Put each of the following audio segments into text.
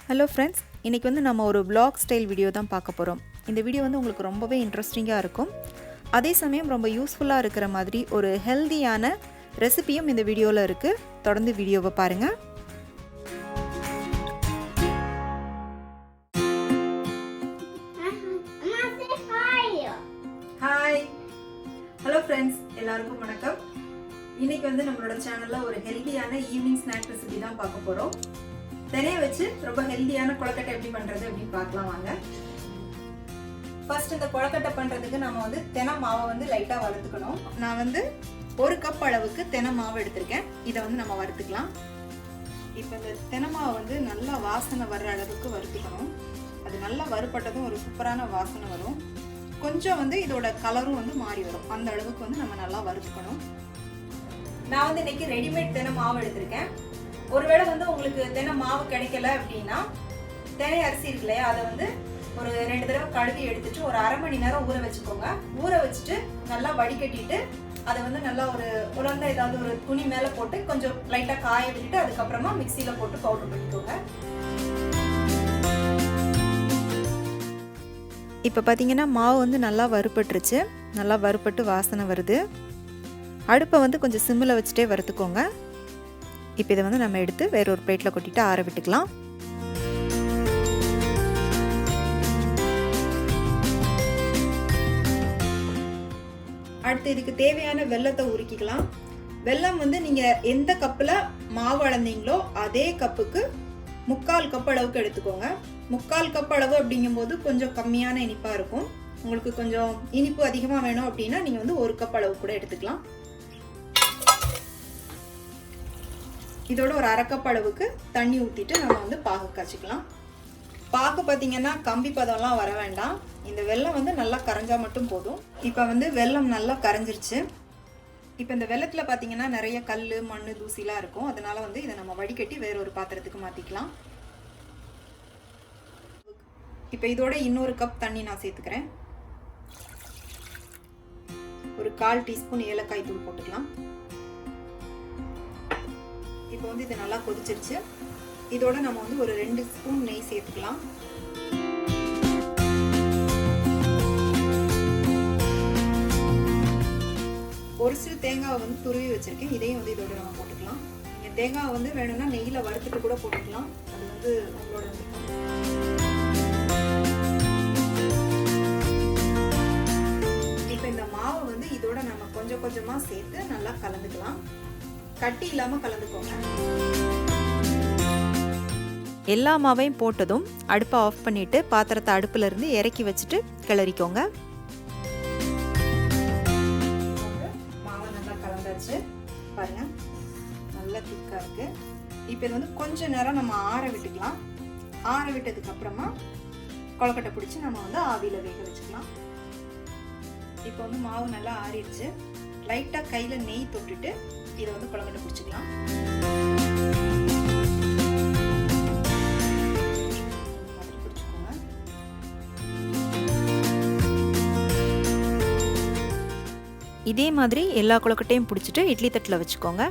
Hello friends, இன்றைக்கி நம்ம ஒரு vlog ஸ்டைல் வீடியோ தான் பார்க்க போகிறோம். இந்த வீடியோ உங்களுக்கு ரொம்பவே இன்ட்ரெஸ்டிங்காக இருக்கும். அதே சமயம் ரொம்ப யூஸ்ஃபுல்லாக இருக்கிற மாதிரி ஒரு ஹெல்தியான ரெசிபியும் இந்த வீடியோவில் இருக்குது. தொடர்ந்து வீடியோவை பாருங்கள். ஹாய், ஹலோ ஃப்ரெண்ட்ஸ், எல்லாருக்கும் வணக்கம். இன்றைக்கி நம்மளோட சேனலில் ஒரு ஹெல்தியான ஈவினிங் ஸ்நாக் ரெசிபி தான் பார்க்க போகிறோம். தினையை வச்சு ரொம்ப ஹெல்தியான கொழுக்கட்டை எப்படி பண்ணுறது அப்படின்னு பார்க்கலாம் வாங்க. ஃபர்ஸ்ட் இந்த கொழுக்கட்டை பண்ணுறதுக்கு நம்ம தினை மாவை லைட்டாக வறுத்துக்கணும். நான் 1 கப் அளவுக்கு தினை மாவு எடுத்திருக்கேன். இதை நம்ம வறுத்துக்கலாம். இப்போ இந்த தினை மாவை நல்லா வாசனை வர்ற அளவுக்கு வறுத்துக்கணும். அது நல்லா வறுப்பட்டதும் ஒரு சூப்பரான வாசனை வரும். கொஞ்சம் இதோட கலரும் மாறி வரும். அந்த அளவுக்கு நம்ம நல்லா வறுத்துக்கணும். நான் இன்னைக்கு ரெடிமேட் தினை மாவு எடுத்திருக்கேன். ஒருவேளை உங்களுக்கு தினை மாவு கிடைக்கல அப்படின்னா தினை அரிசி இருக்கு இல்லையா, அதை ஒரு 2 தடவை கழுவி எடுத்துட்டு ஒரு அரை மணி நேரம் ஊற வச்சுக்கோங்க. ஊற வச்சுட்டு நல்லா வடிகட்டிட்டு அதை நல்லா ஒரு உலர்ந்த ஏதாவது ஒரு துணி மேலே போட்டு கொஞ்சம் லைட்டாக காய விட்டுட்டு அதுக்கப்புறமா மிக்சியில் போட்டு பவுடர் பண்ணிக்கோங்க. இப்போ பார்த்தீங்கன்னா மாவு நல்லா வறுபட்டுருச்சு. நல்லா வறுபட்டு வாசனை வருது. அடுப்பை கொஞ்சம் சிம்மில் வச்சுட்டே வறுத்துக்கோங்க. இப்போ இதை நம்ம எடுத்து வேற ஒரு பிளேட்டில் கொட்டிட்டு ஆற விட்டுக்கலாம். அடுத்து இதுக்கு தேவையான வெல்லத்தை உருக்கிக்கலாம். வெல்லம் நீங்கள் எந்த கப்பில் மாவு அளந்தீங்களோ அதே கப்புக்கு 3/4 கப் அளவுக்கு எடுத்துக்கோங்க. 3/4 கப் அளவு அப்படிங்கும்போது கொஞ்சம் கம்மியான இனிப்பாக இருக்கும். உங்களுக்கு கொஞ்சம் இனிப்பு அதிகமாக வேணும் அப்படின்னா நீங்கள் 1 கப் அளவு கூட எடுத்துக்கலாம். இதோட ஒரு அரை கப் அளவுக்கு தண்ணி ஊற்றிட்டு நம்ம பாகு காய்ச்சிக்கலாம். பாகு பார்த்தீங்கன்னா கம்பி பதம்லாம் வர வேண்டாம். இந்த வெல்லம் நல்லா கரைஞ்சா மட்டும் போதும். இப்போ வெல்லம் நல்லா கரைஞ்சிருச்சு. இப்போ இந்த வெல்லத்தில் பார்த்தீங்கன்னா நிறைய கல், மண், தூசிலாம் இருக்கும். அதனால இதை நம்ம வடிகட்டி வேற ஒரு பாத்திரத்துக்கு மாற்றிக்கலாம். இப்போ இதோட இன்னொரு கப் தண்ணி நான் சேர்த்துக்கிறேன். ஒரு 1/4 டீஸ்பூன் ஏலக்காய் தூள் போட்டுக்கலாம். இப்போ இது நல்லா கொதிச்சிருச்சு. இதோட நம்ம ஒரு 2 ஸ்பூன் நெய் சேர்த்துக்கலாம். ஒரு சிறு தேங்காவை துருவி வச்சிருக்கேன். இதையும் இதோட நம்ம போட்டுக்கலாம். நீங்கள் தேங்காவை வேணும்னா நெய்யில் வறுத்துட்டு கூட போட்டுக்கலாம். அது உங்களோட இப்போ இந்த மாவு இதோட நம்ம கொஞ்சம் கொஞ்சமாக சேர்த்து நல்லா கலந்துக்கலாம். கட்டி இல்லாமல் கலந்துக்கோங்க. எல்லா மாவையும் போட்டதும் அடுப்பை ஆஃப் பண்ணிட்டு பாத்திரத்தை அடுப்புல இருந்து இறக்கி வச்சுட்டு கிளறிக்கோங்க. மாவை நல்லா கலந்தாச்சு பாருங்க, நல்லா திக்கா இருக்கு. இப்போ இது கொஞ்ச நேரம் நம்ம ஆற விட்டுக்கலாம். ஆற விட்டதுக்கு அப்புறமா கொழுக்கட்டை பிடிச்சி நம்ம ஆவியில வேக வச்சுக்கலாம். இப்போ மாவு நல்லா ஆறிடுச்சு. லைட்டா கையில நெய் தொட்டுட்டு இதை கொழுக்கட்டை பிடிச்சிக்கலாம். இதே மாதிரி எல்லா கொழுக்கட்டையும் பிடிச்சிட்டு இட்லி தட்டில் வச்சுக்கோங்க.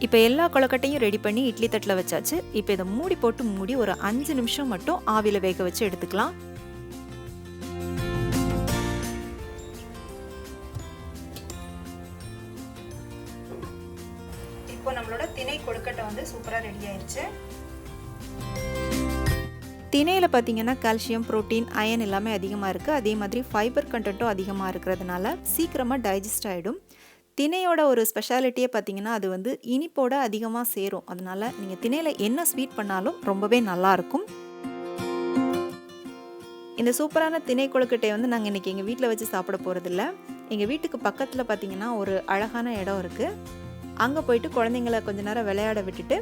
இப்போ எல்லா கொழுக்கட்டையும் ரெடி பண்ணி இட்லி தட்டில் வச்சாச்சு. இப்போ இதை மூடி ஒரு 5 நிமிஷம் மட்டும் ஆவியில் வேக வச்சு எடுத்துக்கலாம். இப்போ நம்மளோட திணை கொழுக்கட்டை சூப்பராக ரெடி ஆயிடுச்சு. திணையில் பார்த்தீங்கன்னா கால்சியம், புரோட்டீன், அயன் எல்லாமே அதிகமாக இருக்குது. அதே மாதிரி ஃபைபர் கண்டென்ட்டும் அதிகமாக இருக்கிறதுனால சீக்கிரமாக டைஜஸ்ட் ஆகிடும். திணையோட ஒரு ஸ்பெஷாலிட்டியே பார்த்தீங்கன்னா அது இனிப்போட அதிகமாக சேரும். அதனால நீங்கள் திணையில் என்ன ஸ்வீட் பண்ணாலும் ரொம்பவே நல்லாயிருக்கும். இந்த சூப்பரான திணை கொழுக்கட்டை நாங்கள் இன்றைக்கி எங்கள் வீட்டில் வச்சு சாப்பிட போகிறதில்ல. எங்கள் வீட்டுக்கு பக்கத்தில் பார்த்தீங்கன்னா ஒரு அழகான இடம் இருக்குது. அங்கே போயிட்டு குழந்தைங்கள கொஞ்ச நேரம் விளையாட விட்டுட்டு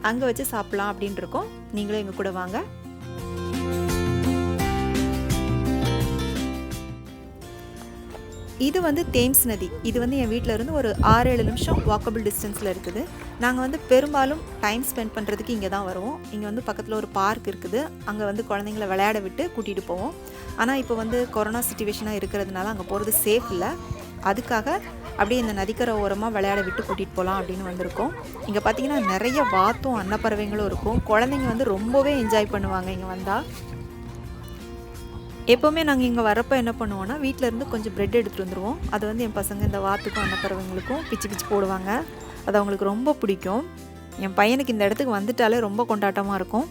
அங்கே வச்சு சாப்பிட்லாம் அப்படின்ட்டு இருக்கோம். நீங்களும் எங்கள் கூட வாங்க. இது வந்து தேம்ஸ் நதி. இது வந்து என் வீட்டில் இருந்து ஒரு 6-7 நிமிஷம் வாக்கபிள் டிஸ்டன்ஸில் இருக்குது. நாங்கள் வந்து பெரும்பாலும் டைம் ஸ்பெண்ட் பண்ணுறதுக்கு இங்கே தான் வருவோம். இங்கே வந்து பக்கத்தில் ஒரு பார்க் இருக்குது. அங்கே வந்து குழந்தைங்கள விளையாட விட்டு கூட்டிகிட்டு போவோம். ஆனால் இப்போ வந்து கொரோனா சிச்சுவேஷனாக இருக்கிறதுனால அங்கே போகிறது சேஃப் இல்லை. அதுக்காக அப்படியே இந்த நதிக்கரை ஓரமாக விளையாட விட்டு கூட்டிகிட்டு போகலாம் அப்படின்னு வந்திருக்கோம். இங்கே பார்த்தீங்கன்னா நிறைய வாத்தும் அன்னப்பறவைங்களும் இருக்கும். குழந்தைங்க வந்து ரொம்பவே என்ஜாய் பண்ணுவாங்க இங்கே வந்தால். எப்போவுமே நாங்கள் இங்கே வரப்போ என்ன பண்ணுவோன்னா வீட்டிலேருந்து கொஞ்சம் ப்ரெட் எடுத்துகிட்டு வந்துடுவோம். அது வந்து என் பசங்க இந்த வாத்துக்கும் அன்னப்பறவைங்களுக்கும் பிச்சு பிச்சு போடுவாங்க. அது அவங்களுக்கு ரொம்ப பிடிக்கும். என் பையனுக்கு இந்த இடத்துக்கு வந்துட்டாலே ரொம்ப கொண்டாட்டமாக இருக்கும்.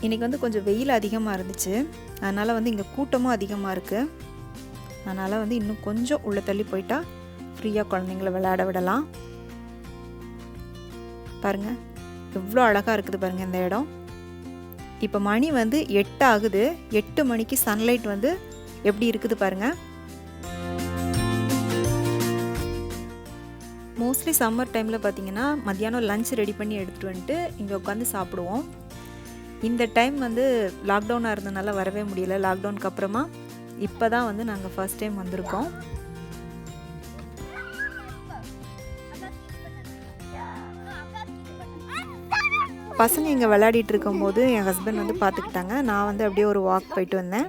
இன்றைக்கி வந்து கொஞ்சம் வெயில் அதிகமாக இருந்துச்சு. அதனால் வந்து இங்கே கூட்டமும் அதிகமாக இருக்குது. அதனால் வந்து இன்னும் கொஞ்சம் உள்ளே தள்ளி போயிட்டா ஃப்ரீயாக குழந்தைங்கள விளையாட விடலாம். பாருங்கள் எவ்வளோ அழகாக இருக்குது பாருங்கள் இந்த இடம். இப்போ மணி வந்து 8 ஆகுது. 8 மணிக்கு சன்லைட் வந்து எப்படி இருக்குது பாருங்கள். மோஸ்ட்லி சம்மர் டைமில் பார்த்திங்கன்னா மத்தியானம் லஞ்ச் ரெடி பண்ணி எடுத்துகிட்டு வந்துட்டு இங்கே உட்காந்து சாப்பிடுவோம். இந்த டைம் வந்து லாக்டவுனாக இருந்ததுனால வரவே முடியல. லாக்டவுனுக்கு அப்புறமா இப்போ தான் வந்து நாங்கள் ஃபர்ஸ்ட் டைம் வந்திருக்கோம். பசங்க இங்கே விளையாடிட்டு இருக்கும்போது என் ஹஸ்பண்ட் வந்து பார்த்துக்கிட்டாங்க. நான் வந்து அப்படியே ஒரு வாக் போயிட்டு வந்தேன்.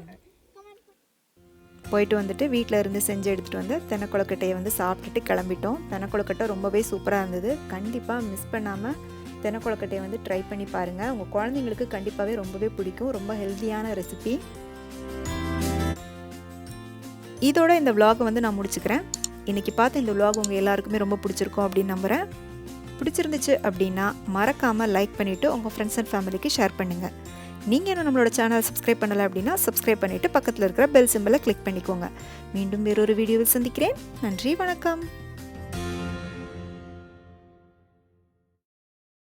போயிட்டு வந்துட்டு வீட்டில் இருந்து செஞ்சு எடுத்துகிட்டு வந்து தென்னைக்குளக்கட்டையை வந்து சாப்பிட்டுட்டு கிளம்பிட்டோம். தென்னைக்குளக்கட்டை ரொம்பவே சூப்பராக இருந்தது. கண்டிப்பாக மிஸ் பண்ணாமல் தென்னைக்குளக்கட்டையை வந்து ட்ரை பண்ணி பாருங்கள். உங்கள் குழந்தைங்களுக்கு கண்டிப்பாகவே ரொம்பவே பிடிக்கும். ரொம்ப ஹெல்த்தியான ரெசிபி. இதோட இந்த vlog வந்து நான் முடிச்சுக்கிறேன். இன்றைக்கி பார்த்த இந்த vlog உங்கள் எல்லாருக்குமே ரொம்ப பிடிச்சிருக்கும் அப்படின்னு நம்புகிறேன். பிடிச்சிருந்துச்சு அப்படின்னா மறக்காமல் லைக் பண்ணிவிட்டு உங்கள் ஃப்ரெண்ட்ஸ் அண்ட் ஃபேமிலிக்கு ஷேர் பண்ணுங்கள். நீங்கள் இன்னும் நம்மளோட சேனல் சப்ஸ்கிரைப் பண்ணலை அப்படின்னா சப்ஸ்கிரைப் பண்ணிவிட்டு பக்கத்தில் இருக்கிற பெல் சிம்பலை கிளிக் பண்ணிக்கோங்க. மீண்டும் வேறொரு வீடியோவில் சந்திக்கிறேன். நன்றி, வணக்கம்.